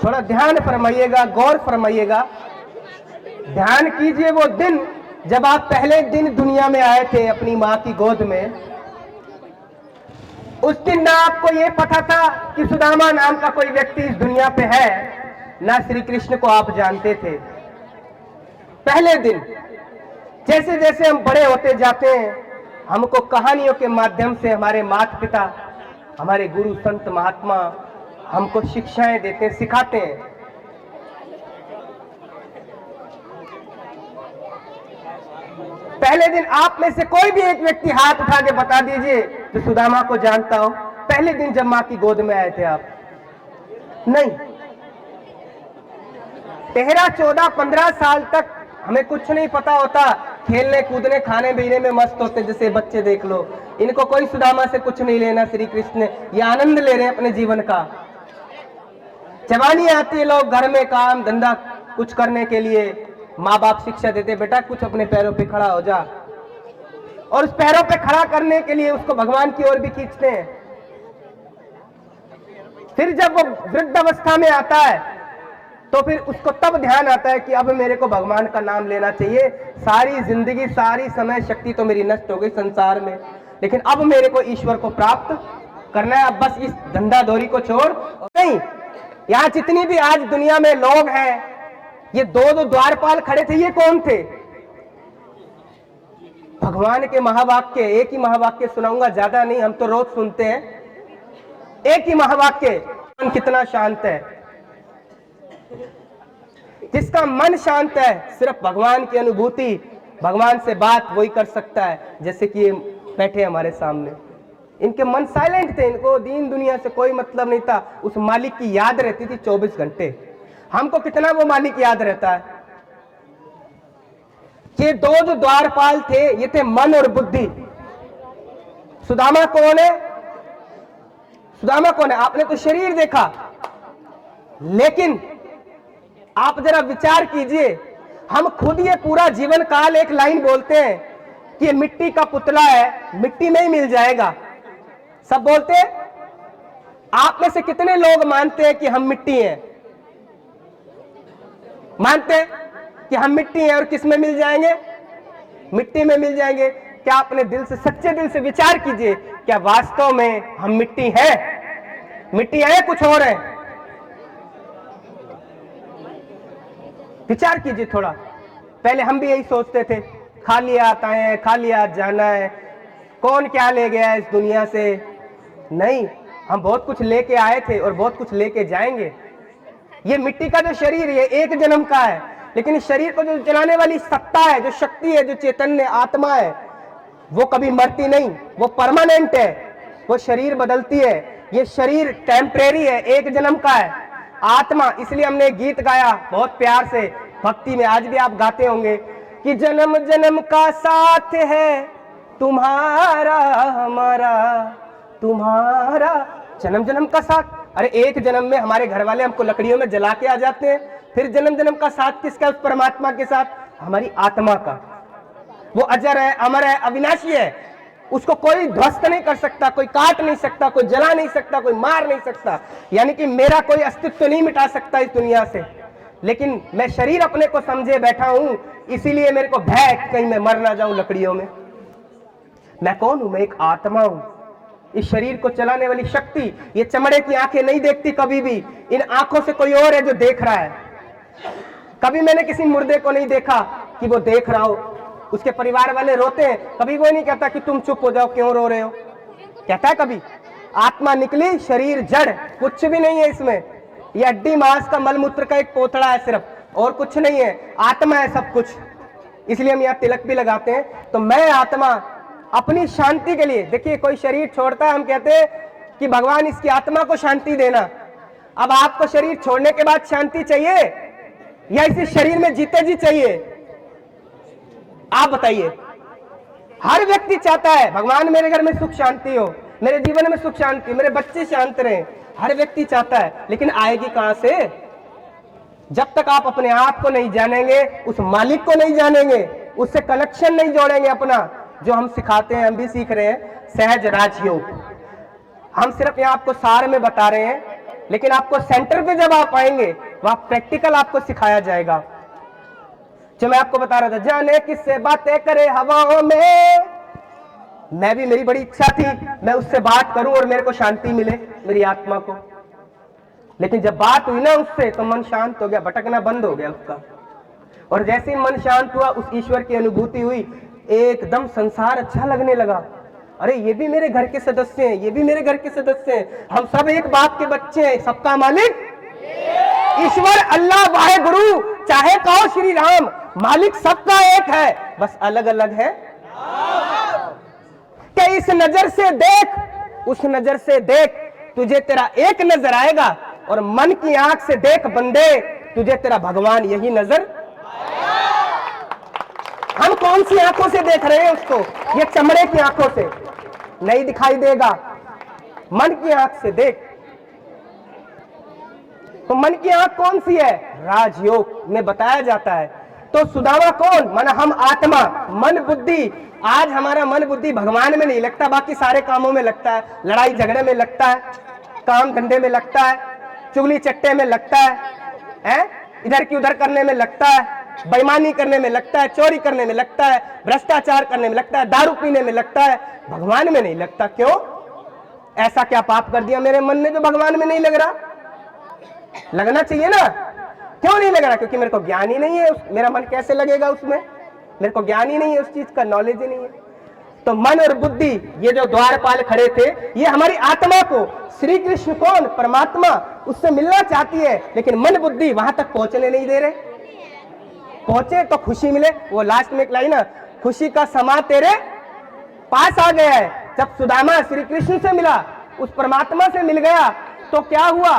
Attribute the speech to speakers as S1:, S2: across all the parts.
S1: थोड़ा ध्यान फरमाइएगा, गौर फरमाइएगा। ध्यान कीजिए वो दिन जब आप पहले दिन दुनिया में आए थे अपनी मां की गोद में। उस दिन ना आपको ये पता था कि सुदामा नाम का कोई व्यक्ति इस दुनिया पे है, ना श्री कृष्ण को आप जानते थे। पहले दिन जैसे जैसे हम बड़े होते जाते हैं, हमको कहानियों के माध्यम से हमारे माता पिता, हमारे गुरु संत महात्मा हमको शिक्षाएं देते, सिखाते हैं। पहले दिन आप में से कोई भी एक व्यक्ति हाथ उठा के बता दीजिए जो सुदामा को जानता हो, पहले दिन जब मां की गोद में आए थे आप। नहीं, 13, 14, 15 साल तक हमें कुछ नहीं पता होता, खेलने कूदने खाने पीने में मस्त होते। जैसे बच्चे देख लो, इनको कोई सुदामा से कुछ नहीं लेना, श्री कृष्ण ये आनंद ले रहे हैं अपने जीवन का। जवानी आती है, लोग घर में काम धंधा कुछ करने के लिए माँ बाप शिक्षा देते, बेटा कुछ अपने पैरों पे खड़ा हो जा, और उस पैरों पे खड़ा करने के लिए उसको भगवान की ओर भी खींचते हैं। फिर जब वो वृद्ध अवस्था में आता है तो फिर उसको तब ध्यान आता है कि अब मेरे को भगवान का नाम लेना चाहिए। सारी जिंदगी, सारी समय शक्ति तो मेरी नष्ट हो गई संसार में, लेकिन अब मेरे को ईश्वर को प्राप्त करना है। अब बस इस धंधा दौरी को छोड़। नहीं, यहाँ जितनी भी आज दुनिया में लोग हैं, ये दो द्वारपाल खड़े थे, ये कौन थे? भगवान के महावाक्य, एक ही महावाक्य सुनाऊंगा, ज्यादा नहीं, हम तो रोज सुनते हैं। एक ही महावाक्य, मन कितना शांत है। जिसका मन शांत है, सिर्फ भगवान की अनुभूति, भगवान से बात वही कर सकता है। जैसे कि ये बैठे हमारे सामने, इनके मन साइलेंट थे, इनको दीन दुनिया से कोई मतलब नहीं था। उस मालिक की याद रहती थी 24 घंटे। हमको कितना वो मालिक याद रहता है? ये दो जो द्वारपाल थे, ये थे मन और बुद्धि। सुदामा कौन है? सुदामा कौन है? आपने तो शरीर देखा, लेकिन आप जरा विचार कीजिए, हम खुद ये पूरा जीवन काल एक लाइन बोलते हैं कि ये मिट्टी का पुतला है, मिट्टी में ही मिल जाएगा। सब बोलते हैं। आप में से कितने लोग मानते हैं कि हम मिट्टी हैं? मानते हैं कि हम मिट्टी हैं और किस में मिल जाएंगे? मिट्टी में मिल जाएंगे। क्या अपने दिल से, सच्चे दिल से विचार कीजिए, क्या वास्तव में हम मिट्टी हैं? मिट्टी है, कुछ और है? विचार कीजिए थोड़ा। पहले हम भी यही सोचते थे, खाली हाथ आए हैं, खाली हाथ जाना है, कौन क्या ले गया है इस दुनिया से। नहीं, हम बहुत कुछ लेके आए थे और बहुत कुछ लेके जाएंगे। ये मिट्टी का जो शरीर है, एक जन्म का है, लेकिन इस शरीर को जो चलाने वाली सत्ता है, जो शक्ति है, जो चैतन्य आत्मा है, वो कभी मरती नहीं, वो परमानेंट है। वो शरीर बदलती है, ये शरीर टेम्परेरी है, एक जन्म का है। आत्मा, इसलिए हमने गीत गाया बहुत प्यार से, भक्ति में, आज भी आप गाते होंगे कि जन्म जन्म का साथ है तुम्हारा हमारा, तुम्हारा जन्म जन्म का साथ। अरे एक जन्म में हमारे घर वाले हमको लकड़ियों में जला के आ जाते हैं, फिर जन्म जन्म का साथ किसका? उस परमात्मा के साथ, हमारी आत्मा का। वो अजर है, अमर है, अविनाशी है, उसको कोई ध्वस्त नहीं कर सकता, कोई काट नहीं सकता, कोई जला नहीं सकता, कोई मार नहीं सकता। यानी कि मेरा कोई अस्तित्व नहीं मिटा सकता इस दुनिया से। लेकिन मैं शरीर अपने को समझे बैठा हूं, इसीलिए मेरे को भय कि कहीं मैं मर ना जाऊं लकड़ियों में। मैं कौन हूं? मैं एक आत्मा हूं। इस शरीर को चलाने वाली शक्ति, ये चमड़े की आंखें नहीं देखती कभी भी, इन आंखों से कोई और है जो देख रहा है। कभी मैंने किसी मुर्दे को नहीं देखा कि वो देख रहा हो। उसके परिवार वाले रोते हैं, कभी वो नहीं कहता कि तुम चुप हो जाओ, क्यों रो रहे हो? कहता है कभी? आत्मा निकली, शरीर जड़, कुछ भी नहीं है इसमें। ये हड्डी मांस का मलमूत्र का एक पोथड़ा है सिर्फ, और कुछ नहीं है। आत्मा है सब कुछ। इसलिए हम यहाँ तिलक भी लगाते हैं। तो मैं आत्मा अपनी शांति के लिए, देखिए कोई शरीर छोड़ता है, हम कहते हैं कि भगवान इसकी आत्मा को शांति देना। अब आपको शरीर छोड़ने के बाद शांति चाहिए या इसी शरीर में जीते जी चाहिए? आप बताइए। हर व्यक्ति चाहता है भगवान मेरे घर में सुख शांति हो, मेरे जीवन में सुख शांति, मेरे बच्चे शांत रहें। हर व्यक्ति चाहता है, लेकिन आएगी कहां से? जब तक आप अपने आप को नहीं जानेंगे, उस मालिक को नहीं जानेंगे, उससे कनेक्शन नहीं जोड़ेंगे अपना, जो हम सिखाते हैं, हम भी सीख रहे हैं सहज राजयोग। हम सिर्फ यहाँ आपको सार में बता रहे हैं लेकिन आपको सेंटर पे जब आप आएंगे वहां प्रैक्टिकल आपको सिखाया जाएगा। जो मैं आपको बता रहा था, जाने किससे बातें करे हवाओं में, मैं भी, मेरी बड़ी इच्छा थी मैं उससे बात करूं और मेरे को शांति मिले मेरी आत्मा को। लेकिन जब बात हुई ना उससे तो मन शांत हो गया, भटकना बंद हो गया उसका। और जैसे ही मन शांत हुआ, उस ईश्वर की अनुभूति हुई, एकदम संसार अच्छा लगने लगा। अरे ये भी मेरे घर के सदस्य हैं, ये भी मेरे घर के सदस्य हैं, हम सब एक बाप के बच्चे हैं, सबका मालिक ईश्वर अल्लाह वाहे गुरु, चाहे कहो श्री राम, मालिक सबका एक है, बस अलग अलग है। क्या इस नजर से देख, उस नजर से देख, तुझे तेरा एक नजर आएगा, और मन की आंख से देख बंदे, तुझे तेरा भगवान यही नजर। हम कौन सी आंखों से देख रहे हैं उसको? ये चमड़े की आंखों से नहीं दिखाई देगा, मन की आंख से देख। तो मन की आंख कौन सी है? राजयोग में बताया जाता है। तो सुदामा कौन? माना हम आत्मा, मन बुद्धि। आज हमारा मन बुद्धि भगवान में नहीं लगता, बाकी सारे कामों में लगता है, लड़ाई झगड़े में लगता है, काम धंधे में लगता है, चुगली चट्टे में लगता है, इधर की उधर करने में लगता है, बेईमानी करने में लगता है, चोरी करने में लगता है, भ्रष्टाचार करने में लगता है, दारू पीने में लगता है, भगवान में नहीं लगता। क्यों? ऐसा क्या पाप कर दिया मेरे मन ने जो भगवान में नहीं लग रहा? लगना चाहिए ना। क्यों नहीं लग रहा? क्योंकि मेरे को ज्ञान ही नहीं है। मेरा मन कैसे लगेगा उसमें? मेरे को ज्ञान ही नहीं है, उस चीज का नॉलेज ही नहीं है। तो मन और बुद्धि, ये जो द्वारपाल खड़े थे, ये हमारी आत्मा को, श्री कृष्ण कौन? परमात्मा, उससे मिलना चाहती है, लेकिन मन बुद्धि वहां तक पहुंचने नहीं दे रहे। पहुंचे तो खुशी मिले। वो लास्ट में एक लाइन है, खुशी का समा तेरे पास आ गया है। जब सुदामा श्री कृष्ण से मिला, उस परमात्मा से मिल गया, तो क्या हुआ?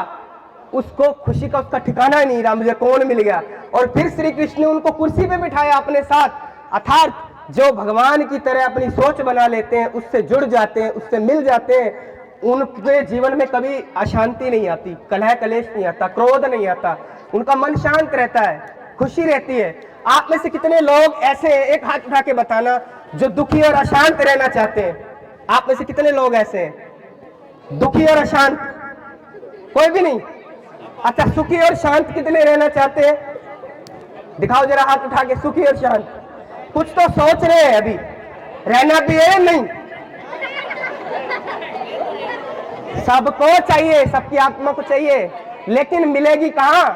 S1: उसको खुशी का उसका ठिकाना ही नहीं रहा, मुझे कौन मिल गया। और फिर श्री कृष्ण ने उनको कुर्सी पे बिठाया अपने साथ। अर्थात जो भगवान की तरह अपनी सोच बना लेते हैं, उससे जुड़ जाते हैं, उससे मिल जाते हैं, उनके जीवन में कभी अशांति नहीं आती, कलह कलेश नहीं आता, क्रोध नहीं आता, उनका मन शांत रहता है, खुशी रहती है। आप में से कितने लोग ऐसे हैं, एक हाथ उठा के बताना, जो दुखी और अशांत रहना चाहते हैं? आप में से कितने लोग ऐसे हैं दुखी और अशांत? कोई भी नहीं। अच्छा, सुखी और शांत कितने रहना चाहते हैं? दिखाओ जरा हाथ उठा के, सुखी और शांत। कुछ तो सोच रहे हैं अभी, रहना भी है नहीं। सबको चाहिए, सबकी आत्मा को चाहिए, लेकिन मिलेगी कहां?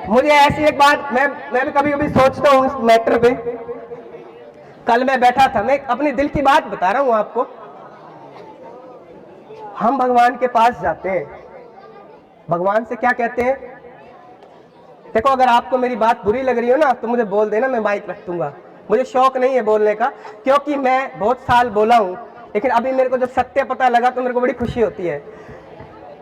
S1: मुझे ऐसी एक बात, मैं भी कभी कभी सोचता हूं इस मैटर पे। कल मैं बैठा था, मैं अपनी दिल की बात बता रहा हूं आपको। हम भगवान के पास जाते हैं, भगवान से क्या कहते हैं? देखो, अगर आपको मेरी बात बुरी लग रही हो ना, तो मुझे बोल देना, मैं माइक रख दूंगा। मुझे शौक नहीं है बोलने का, क्योंकि मैं बहुत साल बोला हूं, लेकिन अभी मेरे को जब सत्य पता लगा तो मेरे को बड़ी खुशी होती है।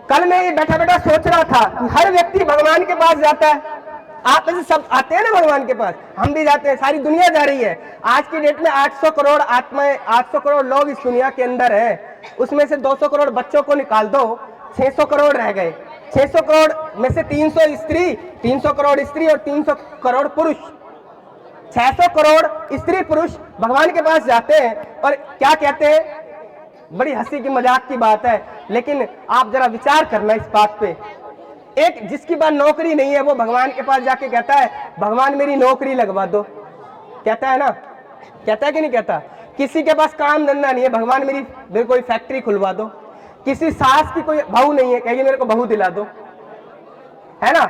S1: कल मैं ये बैठा बैठा सोच रहा था कि हर व्यक्ति भगवान के पास जाता है। आप में से सब आते हैं ना भगवान के पास, हम भी जाते हैं, सारी दुनिया जा रही है। आज की डेट में 800 करोड़ आत्माएं, 800 करोड़ लोग इस दुनिया के अंदर हैं। उसमें से 200 करोड़ बच्चों को निकाल दो, 600 करोड़ रह गए। 600 करोड़ में से 300 स्त्री, 300 करोड़ स्त्री और 300 करोड़ पुरुष, 600 करोड़ स्त्री पुरुष भगवान के पास जाते हैं। और क्या कहते हैं? बड़ी हंसी की मजाक की बात है, लेकिन आप जरा विचार करना इस बात पे। एक जिसकी बात नौकरी नहीं है, वो भगवान के पास जाके कहता है, भगवान मेरी नौकरी लगवा दो। कहता है ना? कहता है कि नहीं कहता? किसी के पास काम धंधा नहीं है, भगवान मेरी कोई फैक्ट्री खुलवा दो। किसी सास की कोई बहू नहीं है, कहेगी मेरे को बहू दिला दो, है ना?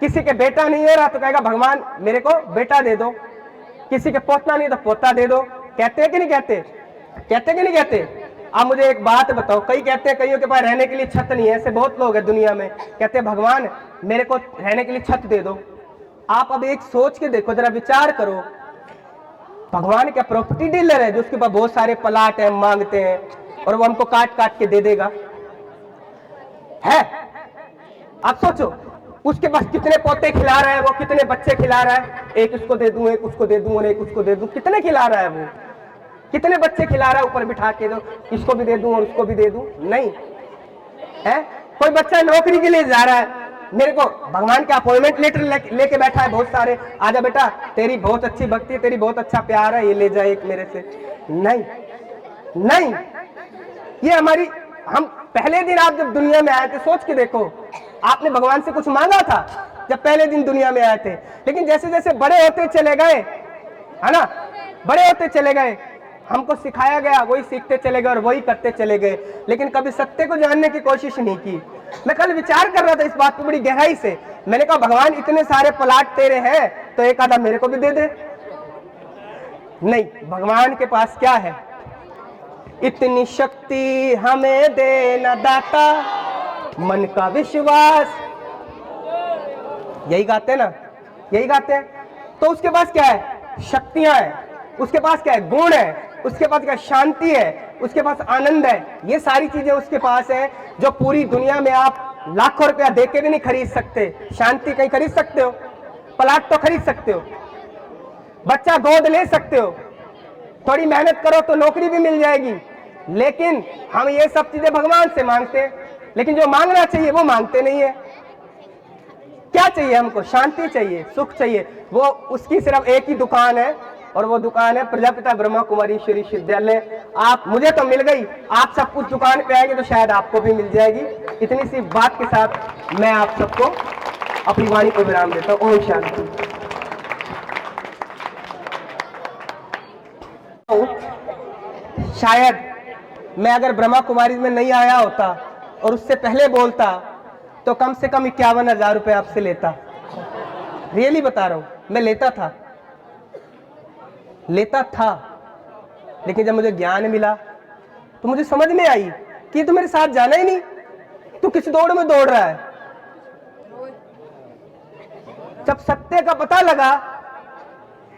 S1: किसी के बेटा नहीं है रहा तो कहेगा भगवान मेरे को बेटा दे दो। किसी के पोता नहीं तो पोता दे दो। कहते हैं कि नहीं कहते? कहते कि नहीं कहते? आप मुझे एक बात बताओ, कई कहते हैं कईयों के पास रहने के लिए छत नहीं है, ऐसे बहुत लोग हैं दुनिया में, कहते हैं भगवान मेरे को रहने के लिए छत दे दो। आप अब एक सोच के देखो, जरा विचार करो, भगवान क्या प्रॉपर्टी डीलर है जो उसके पास बहुत सारे प्लाट है, मांगते हैं और वो हमको काट काट के दे देगा? है? आप सोचो, उसके पास कितने पोते खिला रहा है वो, कितने बच्चे खिला रहा है, एक उसको दे दूं, एक उसको दे दूं और एक उसको दे दूं, कितने खिला रहा है वो, कितने बच्चे खिला रहा है ऊपर बिठा के, दो इसको भी दे दूं और उसको भी दे दूं? नहीं है। कोई बच्चा नौकरी के लिए जा रहा है, मेरे को भगवान का अपॉइंटमेंट लेटर लेके बैठा है बहुत सारे, आजा बेटा तेरी बहुत अच्छी भक्ति है, तेरी बहुत अच्छा प्यार है, ये ले जा एक मेरे से। नहीं नहीं, ये हमारी, हम पहले दिन आप जब दुनिया में आए थे, सोच के देखो, आपने भगवान से कुछ मांगा था जब पहले दिन दुनिया में आए थे? लेकिन जैसे जैसे बड़े होते चले गए, है ना, बड़े होते चले गए, हमको सिखाया गया, वही सीखते चले गए और वही करते चले गए, लेकिन कभी सत्य को जानने की कोशिश नहीं की। मैं कल विचार कर रहा था इस बात पर बड़ी गहराई से। मैंने कहा भगवान इतने सारे प्लाट तेरे हैं तो एक आधा मेरे को भी दे दे। नहीं, भगवान के पास क्या है? इतनी शक्ति हमें देना दाता, मन का विश्वास, यही गाते हैं ना, यही गाते हैं। तो उसके पास क्या है? शक्तियां हैं, उसके पास क्या है? गुण है, उसके पास क्या? शांति है, उसके पास आनंद है। ये सारी चीजें उसके पास है जो पूरी दुनिया में आप लाखों रुपया देके भी नहीं खरीद सकते। शांति कहीं खरीद सकते हो? प्लाट तो खरीद सकते हो, बच्चा गोद ले सकते हो, थोड़ी मेहनत करो तो नौकरी भी मिल जाएगी, लेकिन हम ये सब चीजें भगवान से मांगते हैं, लेकिन जो मांगना चाहिए वो मांगते नहीं है। क्या चाहिए हमको? शांति चाहिए, सुख चाहिए। वो उसकी सिर्फ एक ही दुकान है और वो दुकान है प्रजापिता ब्रह्मा कुमारी ईश्वरी विश्वविद्यालय। आप, मुझे तो मिल गई, आप सब कुछ दुकान पे आएंगे तो शायद आपको भी मिल जाएगी। इतनी सी बात के साथ मैं आप सबको अपनी वाणी को विराम देता हूँ। ओम शांति। शायद मैं अगर ब्रह्मा कुमारी में नहीं आया होता और उससे पहले बोलता तो कम से कम 51,000 रुपये आपसे लेता। रियली बता रहा हूं, मैं लेता था, लेकिन जब मुझे ज्ञान मिला तो मुझे समझ में आई कि ये तो मेरे साथ जाना ही नहीं, तू किस दौड़ में दौड़ रहा है। जब सत्य का पता लगा,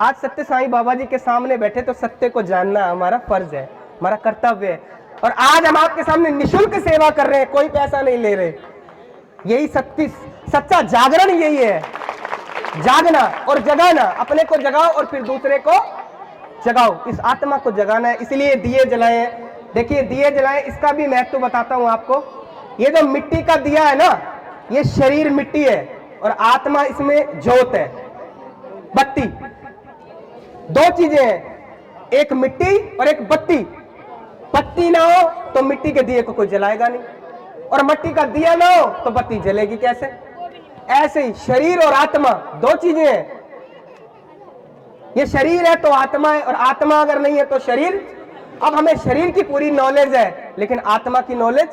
S1: आज सत्य साईं बाबा जी के सामने बैठे, तो सत्य को जानना हमारा फर्ज है, हमारा कर्तव्य है। और आज हम आपके सामने निशुल्क सेवा कर रहे हैं, कोई पैसा नहीं ले रहे। यही सच्चा जागरण यही है, जागना और जगाना। अपने को जगाओ और फिर दूसरे को जगाओ, इस आत्मा को जगाना है। इसलिए दिए जलाएं। देखिए दिए जलाएं, इसका भी महत्व बताता हूं आपको। ये जो मिट्टी का दिया है ना, ये शरीर मिट्टी है और आत्मा इसमें ज्योत है, बत्ती। दो चीजें हैं, एक मिट्टी और एक बत्ती। बत्ती ना हो तो मिट्टी के दिए को कोई जलाएगा नहीं, और मिट्टी का दिया ना हो तो बत्ती जलेगी कैसे? ऐसे ही शरीर और आत्मा दो चीजें हैं। ये शरीर है तो आत्मा है, और आत्मा अगर नहीं है तो शरीर। अब हमें शरीर की पूरी नॉलेज है, लेकिन आत्मा की नॉलेज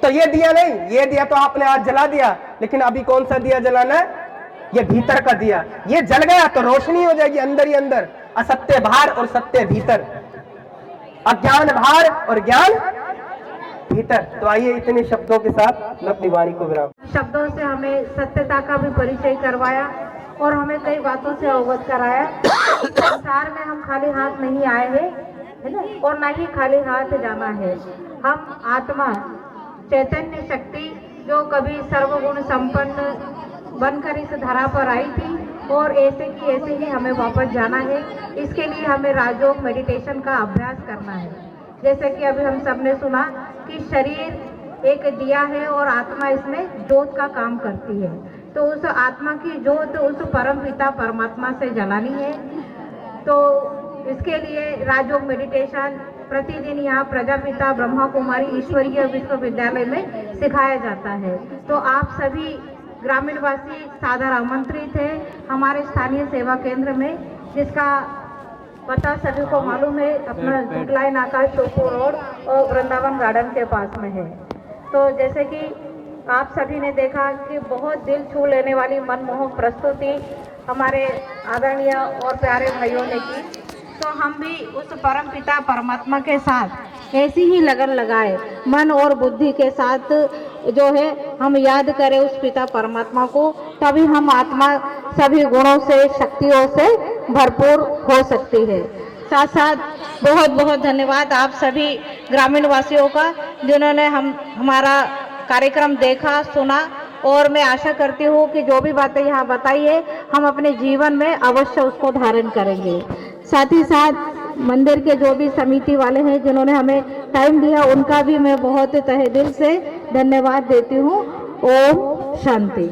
S1: तो ये दिया नहीं। ये दिया तो आपने आज जला दिया, लेकिन अभी कौन सा दिया जलाना है? ये भीतर का दिया। ये जल गया तो रोशनी हो जाएगी अंदर ही अंदर। असत्य बाहर और सत्य भीतर, अज्ञान बाहर और ज्ञान भीतर। तो आइए इतने शब्दों के साथ मैं अपनी वाणी को विराम।
S2: शब्दों से हमें सत्यता का भी परिचय करवाया और हमें कई बातों से अवगत कराया। संसार में हम खाली हाथ नहीं आए हैं, है ना, और ना ही खाली हाथ जाना है। हम आत्मा चैतन्य शक्ति जो कभी सर्वगुण संपन्न बनकर इस धरा पर आई थी और ऐसे की ऐसे ही हमें वापस जाना है। इसके लिए हमें राजयोग मेडिटेशन का अभ्यास करना है। जैसे कि अभी हम सब ने सुना कि शरीर एक दिया है और आत्मा इसमें ज्योत का काम करती है। तो उस आत्मा की ज्योत उस परम पिता परमात्मा से जलानी है। तो इसके लिए राजयोग मेडिटेशन प्रतिदिन यहाँ प्रजापिता ब्रह्मा कुमारी ईश्वरीय विश्वविद्यालय में सिखाया जाता है। तो आप सभी ग्रामीण वासी सादर आमंत्रित है हमारे स्थानीय सेवा केंद्र में, जिसका पता सभी को मालूम है, अपना जुगलाइन आकाश शोपुर रोड और वृंदावन गार्डन के पास में है। तो जैसे कि आप सभी ने देखा कि बहुत दिल छू लेने वाली मनमोहक प्रस्तुति हमारे आदरणीय और प्यारे भाइयों ने की। तो हम भी उस परम पिता परमात्मा के साथ ऐसी ही लगन लगाए, मन और बुद्धि के साथ जो है हम याद करें उस पिता परमात्मा को, तभी हम आत्मा सभी गुणों से शक्तियों से भरपूर हो सकती है। साथ साथ बहुत बहुत धन्यवाद आप सभी ग्रामीण वासियों का, जिन्होंने हमारा कार्यक्रम देखा सुना, और मैं आशा करती हूँ कि जो भी बातें यहाँ बताई है हम अपने जीवन में अवश्य उसको धारण करेंगे। साथ ही साथ मंदिर के जो भी समिति वाले हैं जिन्होंने हमें टाइम दिया, उनका भी मैं बहुत तहे दिल से धन्यवाद देती हूँ। ओम शांति।